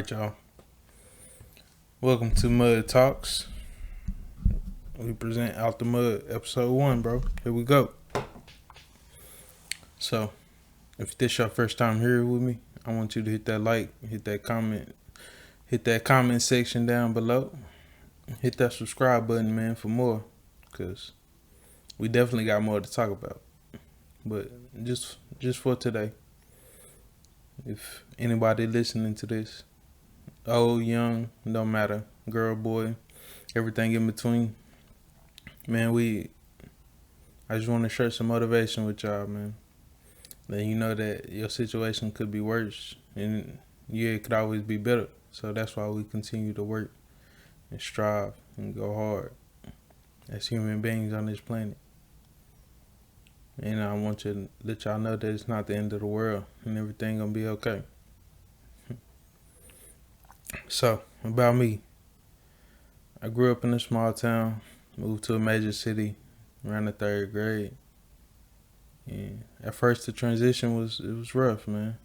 Alright, y'all. Welcome to Mud Talks. We present Out the Mud, episode 1, bro. Here we go. So, if this your first time here with me, I want you to hit that like, hit that comment section down below. Hit that subscribe button, man, for more. Because we definitely got more to talk about. But just for today, if anybody listening to this, old, young, don't matter, girl, boy, everything in between, man, I just want to share some motivation with y'all, man. Then you know that your situation could be worse, and yeah, it could always be better. So that's why we continue to work and strive and go hard as human beings on this planet. And I want to let y'all know that it's not the end of the world and everything gonna be okay. So, about me. I grew up in a small town, moved to a major city around the 3rd grade. And at first the transition was rough, man.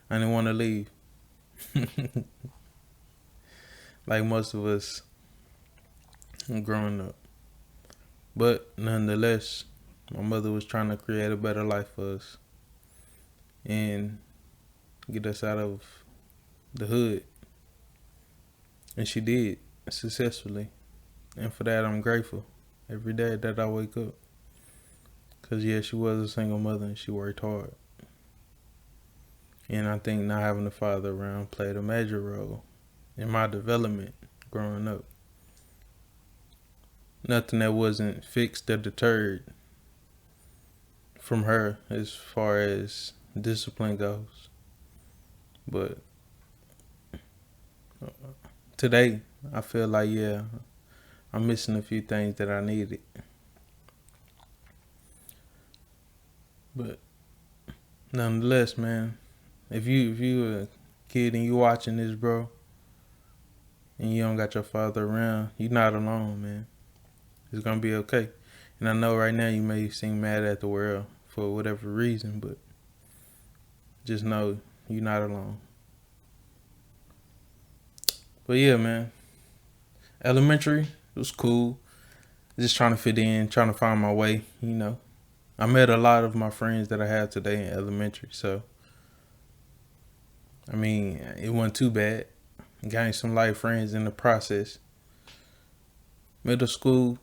I didn't want to leave. Like most of us growing up. But nonetheless, my mother was trying to create a better life for us and get us out of the hood. And she did successfully. And for that, I'm grateful every day that I wake up. Because, yeah, she was a single mother and she worked hard. And I think not having a father around played a major role in my development growing up. Nothing that wasn't fixed or deterred from her as far as discipline goes. But today, I feel like, yeah, I'm missing a few things that I needed. But nonetheless, man, if you a kid and you watching this, bro, and you don't got your father around, you're not alone, man. It's gonna be okay. And I know right now you may seem mad at the world for whatever reason, but just know you're not alone. But yeah, man, elementary was cool. Just trying to fit in, trying to find my way, you know. I met a lot of my friends that I have today in elementary, so I mean, it wasn't too bad. Gained some life friends in the process. Middle school,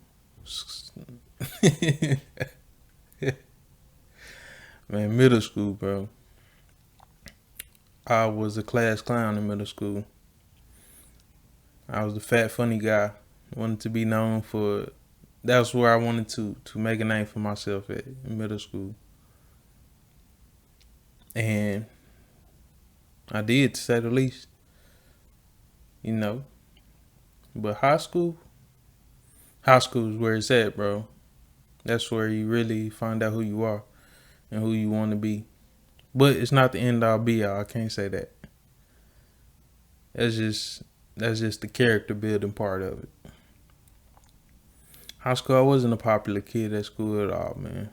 man, middle school, bro. I was a class clown in middle school. I was the fat, funny guy. Wanted to be known for. That's where I wanted to make a name for myself at in middle school, and I did, to say the least. You know, but high school is where it's at, bro. That's where you really find out who you are and who you want to be. But it's not the end all be all. I can't say that. That's just the character building part of it. High school, I wasn't a popular kid at school at all, man.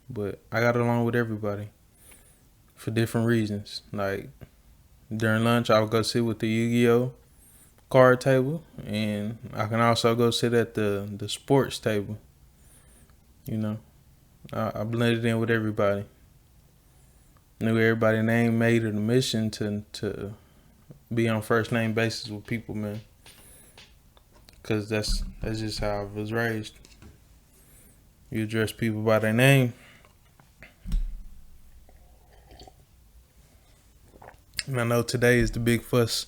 But I got along with everybody for different reasons. Like during lunch, I would go sit with the Yu-Gi-Oh card table, and I can also go sit at the sports table. You know, I blended in with everybody. Knew everybody's name, made it a mission to be on first name basis with people, man. Cause that's just how I was raised. You address people by their name. And I know today is the big fuss.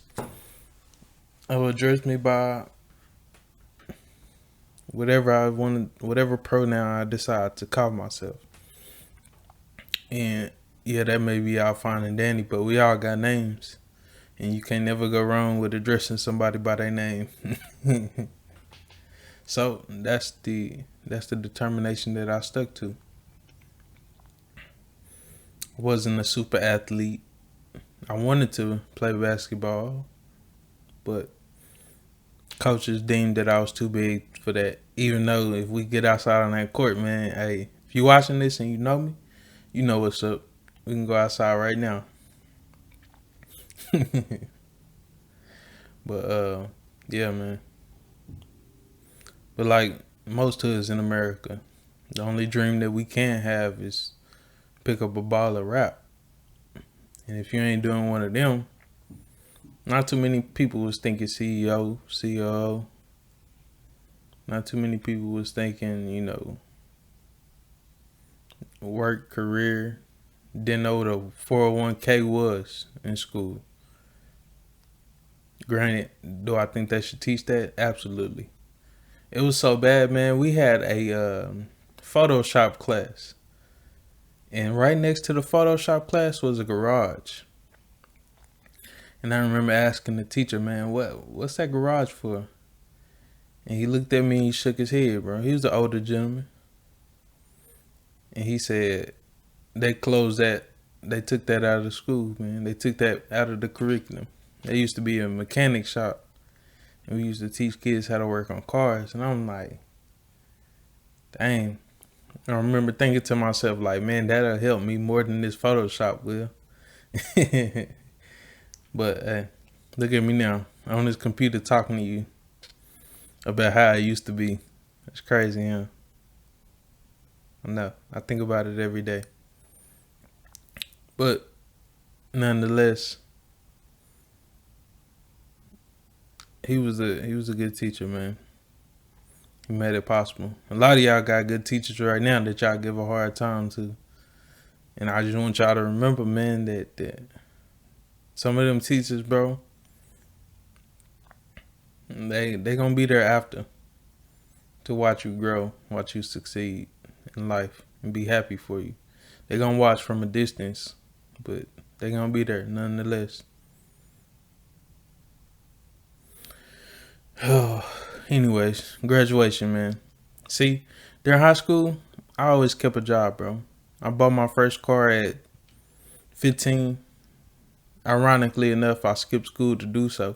I will address me by whatever I want, whatever pronoun I decide to call myself. And yeah, that may be all fine and dandy, but we all got names. And you can't never go wrong with addressing somebody by their name. So that's the determination that I stuck to. I wasn't a super athlete. I wanted to play basketball, but coaches deemed that I was too big for that. Even though if we get outside on that court, man, hey, if you watching this and you know me, you know what's up. We can go outside right now. But yeah, man. But like most hoods in America, the only dream that we can have is pick up a ball of rap. And if you ain't doing one of them, not too many people was thinking CEO, COO. Not too many people was thinking, work, career. Didn't know what a 401k was in school. Granted, do I think they should teach that? Absolutely. It was so bad, man. We had a Photoshop class. And right next to the Photoshop class was a garage. And I remember asking the teacher, man, what's that garage for? And he looked at me and he shook his head, bro. He was an older gentleman. And he said, they closed that. They took that out of the school, man. They took that out of the curriculum. There used to be a mechanic shop. And we used to teach kids how to work on cars. And I'm like, dang. I remember thinking to myself, like, man, that'll help me more than this Photoshop will. But hey, look at me now on this computer talking to you about how it used to be. It's crazy, huh? I know. I think about it every day. But nonetheless, he was a good teacher, man. He made it possible. A lot of y'all got good teachers right now that y'all give a hard time to. And I just want y'all to remember, man, that some of them teachers, bro, they gonna be there after to watch you grow, watch you succeed in life, and be happy for you. They gonna watch from a distance, but they gonna be there nonetheless. Anyways, graduation, man. See, during high school, I always kept a job, bro. I bought my first car at 15. Ironically enough, I skipped school to do so.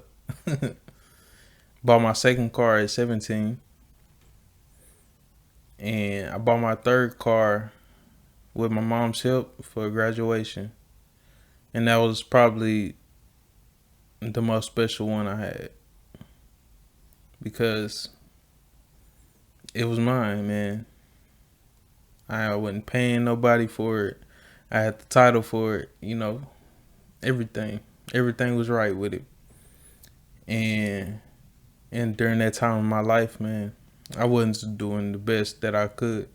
Bought my second car at 17. And I bought my third car with my mom's help for graduation. And that was probably the most special one I had. Because it was mine, man. I wasn't paying nobody for it. I had the title for it, everything. Everything was right with it. And during that time of my life, man, I wasn't doing the best that I could.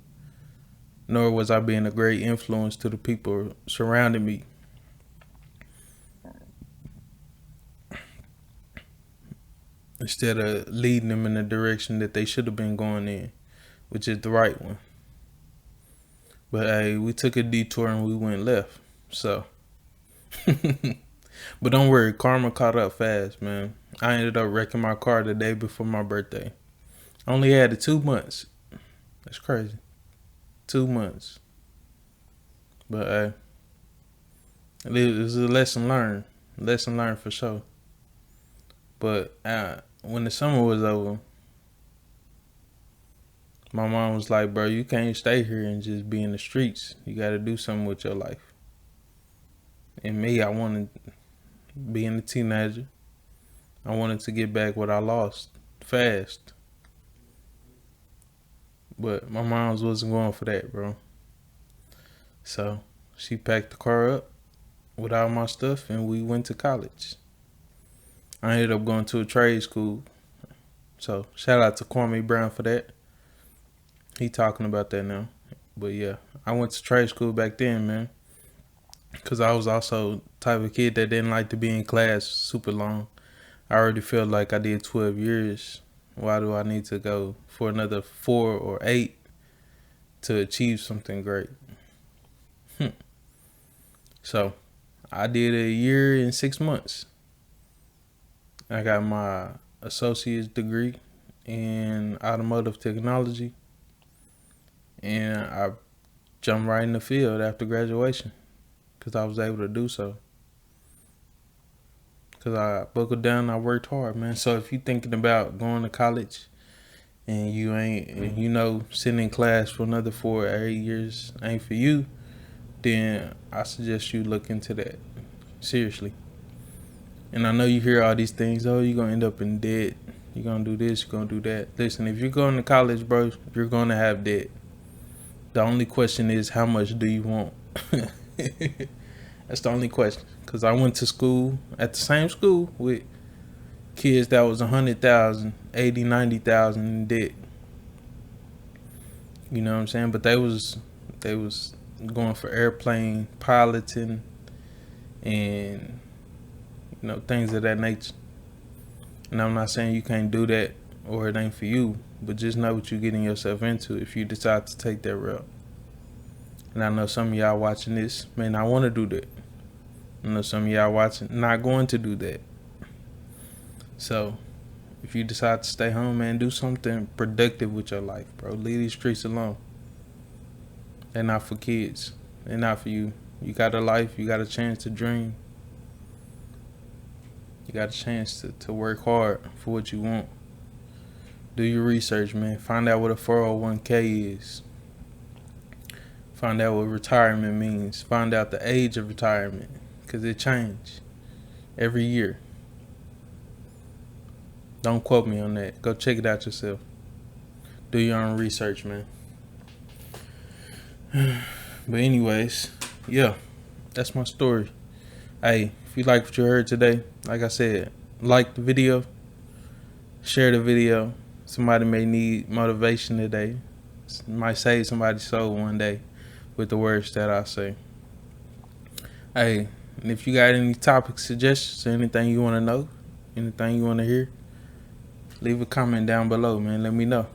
Nor was I being a great influence to the people surrounding me. Instead of leading them in the direction that they should have been going in, which is the right one. But hey, we took a detour and we went left. So, but don't worry, karma caught up fast, man. I ended up wrecking my car the day before my birthday. I only had it 2 months. That's crazy. 2 months. But hey, it was a lesson learned. Lesson learned for sure. But when the summer was over, my mom was like, bro, you can't stay here and just be in the streets. You got to do something with your life. And me, I wanted, being a teenager, I wanted to get back what I lost fast. But my mom's wasn't going for that, bro. So she packed the car up with all my stuff and we went to college. I ended up going to a trade school. So shout out to Kwame Brown for that. He talking about that now. But yeah, I went to trade school back then, man. Because I was also the type of kid that didn't like to be in class super long. I already felt like I did 12 years. Why do I need to go for another 4 or 8 to achieve something great? So I did a year and 6 months. I got my associate's degree in automotive technology. And I jumped right in the field after graduation because I was able to do so. Because I buckled down and I worked hard, man. So if you're thinking about going to college and you ain't, sitting in class for another 4 or 8 years ain't for you, then I suggest you look into that. Seriously. And I know you hear all these things. Oh, you're gonna end up in debt. You're gonna do this. You're gonna do that. Listen, if you're going to college, bro, you're gonna have debt. The only question is, how much do you want? That's the only question. Cause I went to school at the same school with kids that was 100,000, 80, 90,000 in debt. You know what I'm saying? But they was going for airplane piloting and things of that nature. And I'm not saying you can't do that or it ain't for you, but just know what you're getting yourself into if you decide to take that route. And I know some of y'all watching this may not want to do that. I know some of y'all watching not going to do that. So if you decide to stay home, man, do something productive with your life, bro. Leave these streets alone. They're not for kids. They're not for you. You got a life. You got a chance to dream. You got a chance to work hard for what you want. Do your research, man. Find out what a 401k is. Find out what retirement means. Find out the age of retirement, because it changes every year. Don't quote me on that. Go check it out yourself. Do your own research, man. But anyways, yeah, that's my story. Hey, if you like what you heard today, like I said, like the video, share the video. Somebody may need motivation today. Might save somebody's soul one day with the words that I say. Hey, and if you got any topic suggestions or anything you want to know, anything you want to hear, leave a comment down below, man. Let me know.